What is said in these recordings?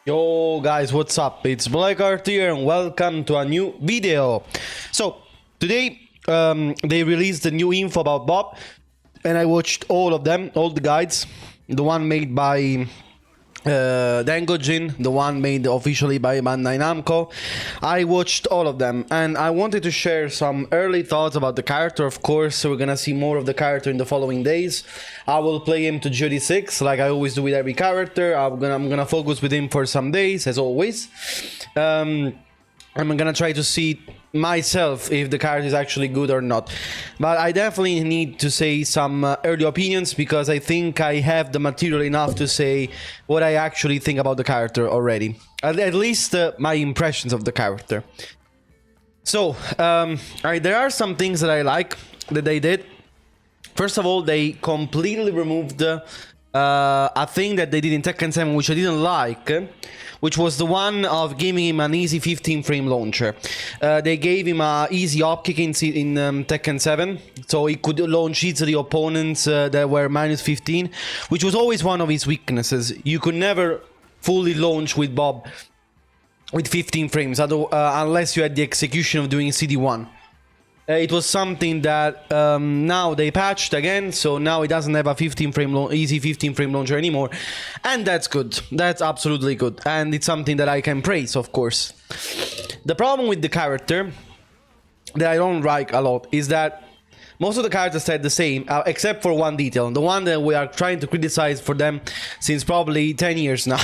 Yo guys, what's up? It's Blackheart here and welcome to a new video. So today they released the new info about Bob and I watched all of them, all the guides. The one made by Dengojin, the one made officially by Bandai Namco. I watched all of them and I wanted to share some early thoughts about the character. Of course, so we're gonna see more of the character in the following days. I will play him to GD6 like I always do with every character. I'm gonna focus with him for some days as always. I'm gonna try to see myself if the character is actually good or not, but I definitely need to say some early opinions because I think I have the material enough to say what I actually think about the character already, at least my impressions of the character. So alright, there are some things that I like that they did. First of all, they completely removed a thing that they did in Tekken 7 which I didn't like, which was the one of giving him an easy 15 frame launcher. They gave him a easy up kick in Tekken 7, so he could launch easily opponents that were minus 15, which was always one of his weaknesses. You could never fully launch with Bob with 15 frames, unless you had the execution of doing CD1. It was something that now they patched again, so now it doesn't have a 15 frame easy 15 frame launcher anymore, and that's good. That's absolutely good, and it's something that I can praise, of course. The problem with the character that I don't like a lot is that most of the characters stayed the same, except for one detail, the one that we are trying to criticize for them since probably 10 years now.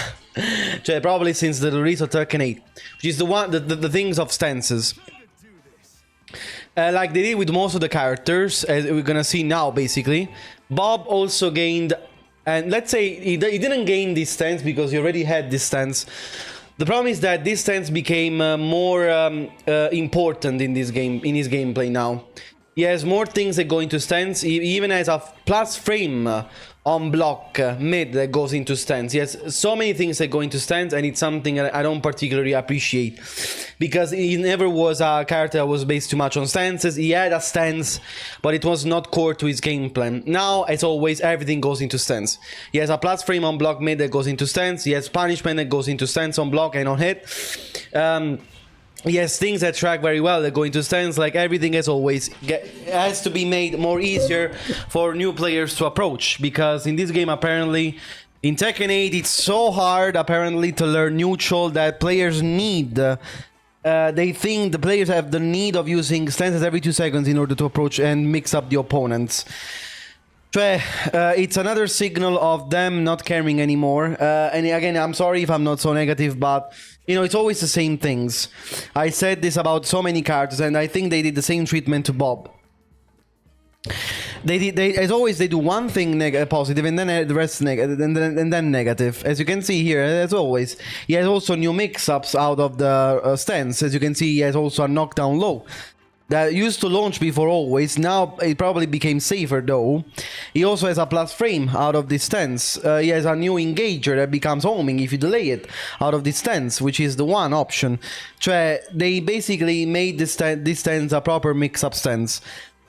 Probably since the release of Tekken 8, which is the things of stances. Like they did with most of the characters, as we're gonna see now, basically. Bob also gained, and let's say he didn't gain this stance because he already had this stance. The problem is that this stance became more important in this game, in his gameplay now. He has more things that go into stance. He even has a plus frame on block mid that goes into stance. He has so many things that go into stance, and it's something I don't particularly appreciate because he never was a character that was based too much on stances. He had a stance, but it was not core to his game plan. Now, as always, everything goes into stance. He has a plus frame on block mid that goes into stance. He has punishment that goes into stance on block and on hit. He has things that track very well that go into stance. Like everything, as always, has to be made more easier for new players to approach, because in this game, apparently in Tekken 8 it's so hard apparently to learn neutral that players need they think the players have the need of using stances every 2 seconds in order to approach and mix up the opponents. It's another signal of them not caring anymore. And again, I'm sorry if I'm not so negative, but you know, it's always the same things. I said this about so many characters, and I think they did the same treatment to Bob. They as always, they do one thing positive, and then the rest negative, and then negative. As you can see here, as always, he has also new mix-ups out of the stance. As you can see, he has also a knockdown low that used to launch before always. Now it probably became safer though. He also has a plus frame out of this stance. He has a new engager that becomes homing if you delay it out of this stance, which is the one option. They basically made this stance a proper mix-up stance.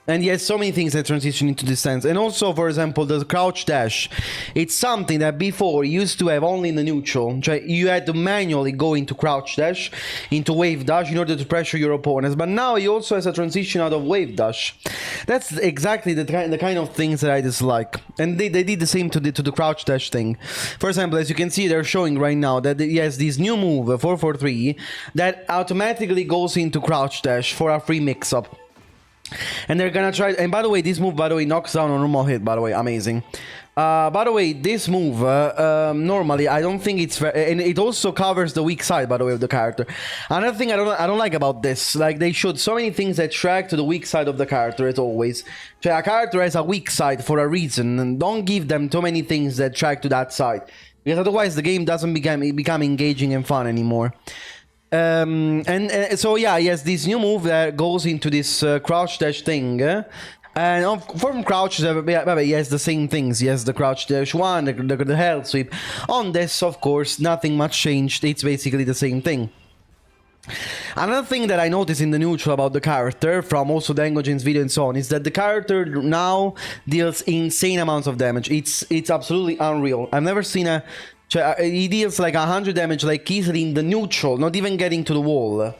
And he has so many things that transition into this stance. And also, for example, the crouch dash. It's something that before you used to have only in the neutral. You had to manually go into crouch dash, into wave dash in order to pressure your opponents. But now he also has a transition out of wave dash. That's exactly the kind of things that I dislike. And they did the same to the crouch dash thing. For example, as you can see, they're showing right now that he has this new move, 443, that automatically goes into crouch dash for a free mix-up. And they're gonna try, and by the way, this move, by the way, knocks down a normal hit, by the way, amazing. By the way, this move, normally, I don't think it's very, and it also covers the weak side, by the way, of the character. Another thing I don't like about this, like, they showed so many things that track to the weak side of the character, as always. So a character has a weak side for a reason, and don't give them too many things that track to that side, because otherwise the game doesn't become engaging and fun anymore. So yeah, he has this new move that goes into this crouch dash thing, and from crouch, he has the same things. He has the crouch dash 1, the hell sweep. On this, of course, nothing much changed. It's basically the same thing. Another thing that I noticed in the neutral about the character, from also Dengojin's video and so on, is that the character now deals insane amounts of damage. It's absolutely unreal. I've never seen a He deals like 100 damage like easily in the neutral, not even getting to the wall.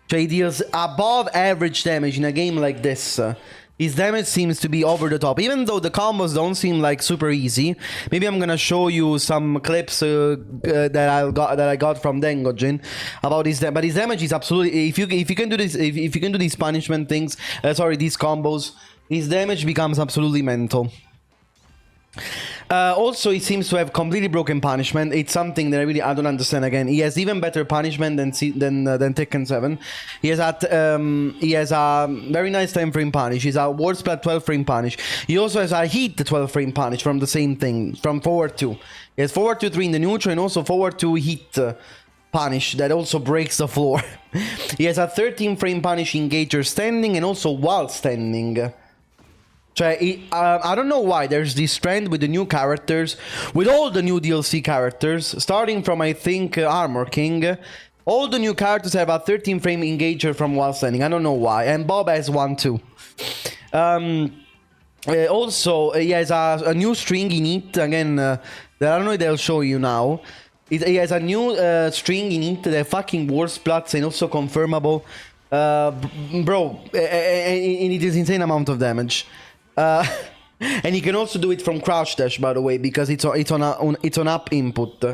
He deals above average damage in a game like this. His damage seems to be over the top, even though the combos don't seem like super easy. Maybe I'm gonna show you some clips that I got from Dengojin about his damage. But his damage is absolutely, if you can do this, if you can do these punishment things, these combos, his damage becomes absolutely mental. Also, he seems to have completely broken punishment. It's something that I don't understand. Again, he has even better punishment than Tekken 7. He has a very nice 10 frame punish. He's a ward splat 12 frame punish. He also has a heat 12 frame punish from the same thing, from forward 2. He has forward 2-3 in the neutral and also forward 2 heat punish that also breaks the floor. He has a 13 frame punish engager standing and also while standing. I don't know why there's this trend with the new characters, with all the new DLC characters, starting from I think Armor King. All the new characters have a 13 frame engager from while standing. I don't know why, and Bob has one too. Also, he has a new string in it again. That I don't know if they'll show you now. He has a new string in it that fucking war splats and also confirmable. Bro, and it is insane amount of damage. And you can also do it from crouch dash, by the way, because it's on up input.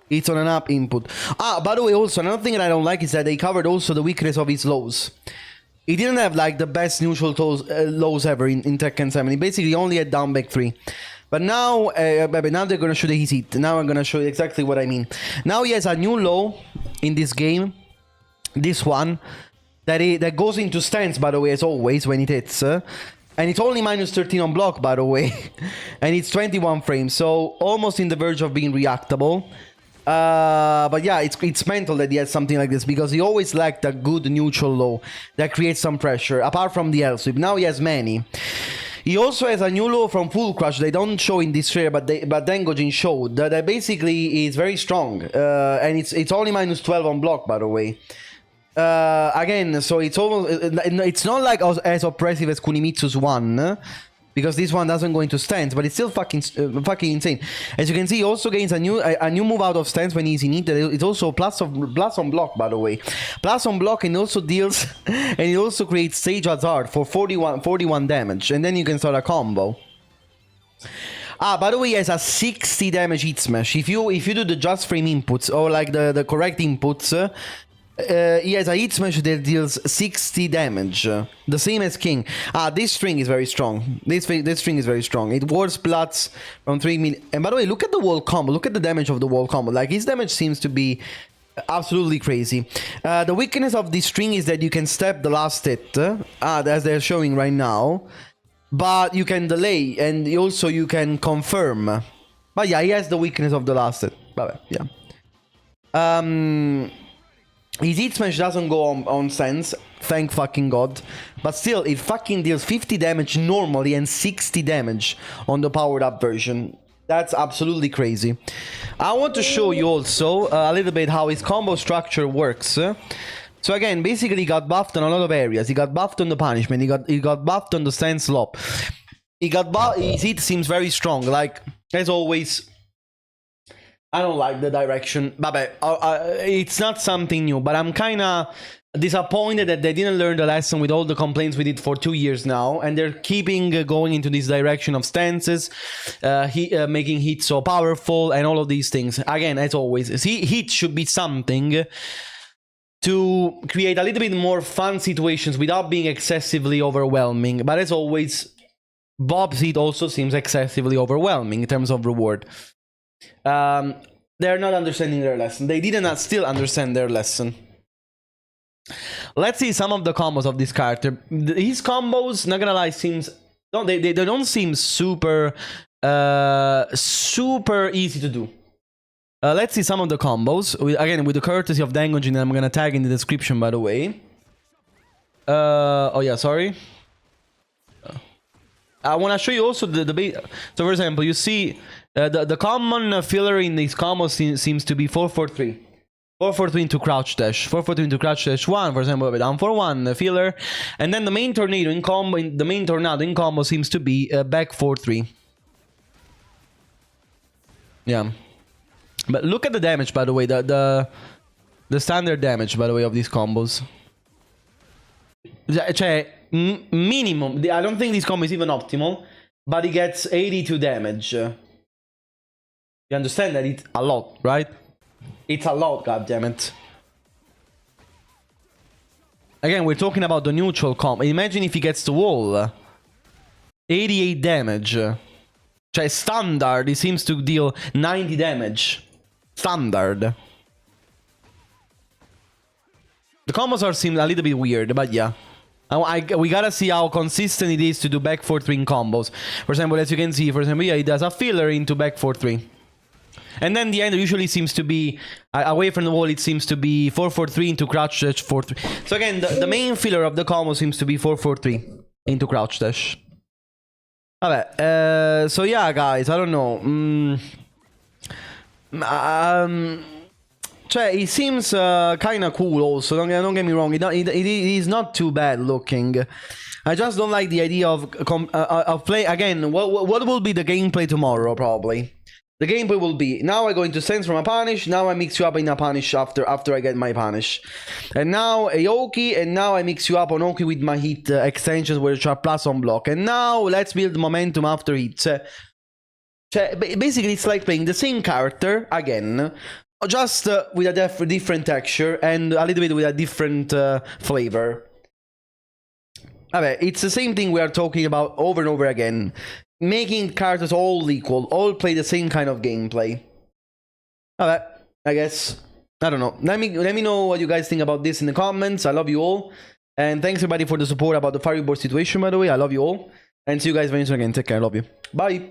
It's on an up input. By the way, also another thing that I don't like is that they covered also the weakness of his lows. He didn't have like the best neutral lows ever in Tekken 7. He basically only had down back 3. But now, now they're gonna show his hit. Now I'm gonna show you exactly what I mean. Now he has a new low in this game. This one that goes into stance, by the way, as always when it hits. And it's only minus 13 on block, by the way. And it's 21 frames, so almost in the verge of being reactable. But yeah, it's mental that he has something like this, because he always lacked a good neutral low that creates some pressure, apart from the L sweep. Now he has many. He also has a new low from Full Crush. They don't show in this trailer, but Dengojin showed that basically is very strong. And it's only minus 12 on block, by the way. Again, so it's not like as oppressive as Kunimitsu's one, because this one doesn't go into stance, but it's still fucking insane. As you can see, he also gains a new move out of stance when he's in it. It's also plus on block, by the way, plus on block, and also deals and it also creates stage hazard for 41 damage, and then you can start a combo. By the way, he has a 60 damage hit smash. If you do the just frame inputs or like the correct inputs. He has a hit smash that deals 60 damage, the same as King. This string is very strong. This string is very strong. It ward splats from 3 million. And by the way, look at the wall combo. Look at the damage of the wall combo. Like, his damage seems to be absolutely crazy. The weakness of this string is that you can step the last hit, as they're showing right now. But you can delay, and also you can confirm. But yeah, he has the weakness of the last hit. But yeah. His hit smash doesn't go on sense, thank fucking god. But still, it fucking deals 50 damage normally and 60 damage on the powered up version. That's absolutely crazy. I want to show you also a little bit how his combo structure works. So again, basically he got buffed on a lot of areas. He got buffed on the punishment, he got buffed on the stance lop. His hit seems very strong, like, as always. I don't like the direction, but it's not something new, but I'm kind of disappointed that they didn't learn the lesson with all the complaints we did for 2 years now, and they're keeping going into this direction of stances, making heat so powerful, and all of these things. Again, as always, heat should be something to create a little bit more fun situations without being excessively overwhelming, but as always, Bob's heat also seems excessively overwhelming in terms of reward. They're not understanding their lesson. They didn't still understand their lesson. Let's see some of the combos of this character. His combos, not gonna lie, they don't seem super easy to do. Let's see some of the combos. Again, with the courtesy of Dengojin, I'm gonna tag in the description, by the way. Oh yeah, sorry. I want to show you also the base. So for example, you see the common filler in these combos seems to be 4-4-3. 4-4-3 into crouch dash. 4-4-3 into crouch dash 1, for example, down for 1 filler. And then the main tornado in combo seems to be back 4-3. Yeah. But look at the damage, by the way, the standard damage, by the way, of these combos. Cioè, minimum. I don't think this combo is even optimal, but he gets 82 damage. You understand that it's a lot, right? It's a lot, goddammit. Again, we're talking about the neutral combo. Imagine if he gets the wall. 88 damage. Cioè, standard, he seems to deal 90 damage. Standard. The combos seem a little bit weird, but yeah. We gotta see how consistent it is to do back 4-3 in combos. For example, as you can see, yeah, he does a filler into back 4-3. And then the end usually seems to be, away from the wall, it seems to be 4-4-3 into crouch dash 4-3. So again, the main filler of the combo seems to be 4-4-3 into crouch dash. Vabbè, so yeah, guys, I don't know. Cioè, he seems kind of cool also, don't get me wrong, it is not too bad looking. I just don't like the idea of play, again, what will be the gameplay tomorrow, probably? The gameplay will be, now I go into sense from a punish, now I mix you up in a punish after I get my punish. And now a Oki, and now I mix you up on Oki with my hit extensions which are plus on block. And now let's build momentum after hits. Basically it's like playing the same character again, just with a different texture and a little bit with a different flavor. Vabbè, it's the same thing we are talking about over and over again. Making characters all equal, all play the same kind of gameplay. Vabbè, I guess. I don't know. Let me know what you guys think about this in the comments. I love you all. And thanks everybody for the support about the Fireboard situation, by the way. I love you all. And see you guys very soon again. Take care. I love you. Bye.